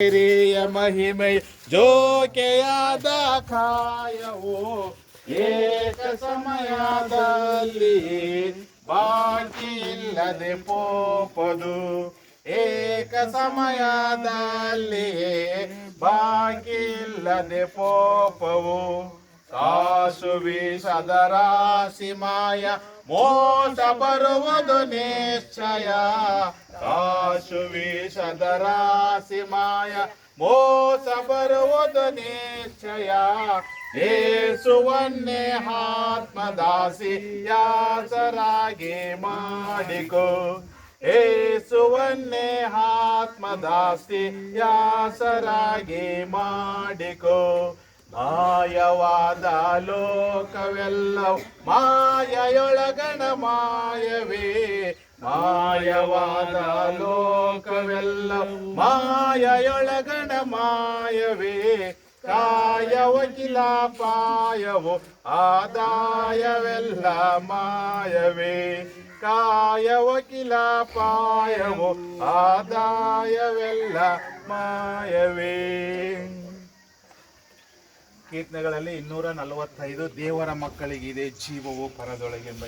ಹಿರಿಯ ಮಹಿಮೆ ಜೋಕೆಯಾದ ಕಾಯವು ಏಕ ಸಮಯದಲ್ಲಿ ಬಾಕಿ ಇಲ್ಲದೆ ಪೋಪದು ಏಕ ಸಮಯದಲ್ಲಿ ಬಾಕಿ ಇಲ್ಲದೆ ಪೋಪವು ಕಾಸು ಬೀಸದ ರಾಶಿ ಮಾಯ ಮೋಸ ಬರುವುದು ನಿಶ್ಚಯ ಕಾಸು ಬೀಸದ ರಾಶಿ ಮಾಯ ಮೋಸ ಬರುವುದು ನಿಶ್ಚಯ ಯೇಸುವನ್ನೇ ಆತ್ಮದಾಸಿ ಯಾಸರಾಗಿ ಮಾಡಿಕೋ ಯೇಸುವನ್ನೇ ಆತ್ಮದಾಸಿ ಯಾಸರಾಗಿ ಮಾಡಿಕೋ ಮಾಯವಾದ ಲೋಕವೆಲ್ಲವೂ ಮಾಯೆಯೊಳಗಣ ಮಾಯವೇ ಮಾಯವಾದ ಲೋಕವೆಲ್ಲವೂ ಮಾಯೆಯೊಳಗಣ ಮಾಯವೇ ಕಾಯವಕಿಲ ಪಾಯವು ಆದಾಯವೆಲ್ಲ ಮಾಯವೇ ಕಾಯವಕಿಲ ಪಾಯವು ಆದಾಯವೆಲ್ಲ ಮಾಯವೇ. ಕೀರ್ತನೆಗಳಲ್ಲಿ 245 ದೇವರ ಮಕ್ಕಳಿಗಿದೆ ಜೀವವು ಪರದೊಳಗೆಂಬ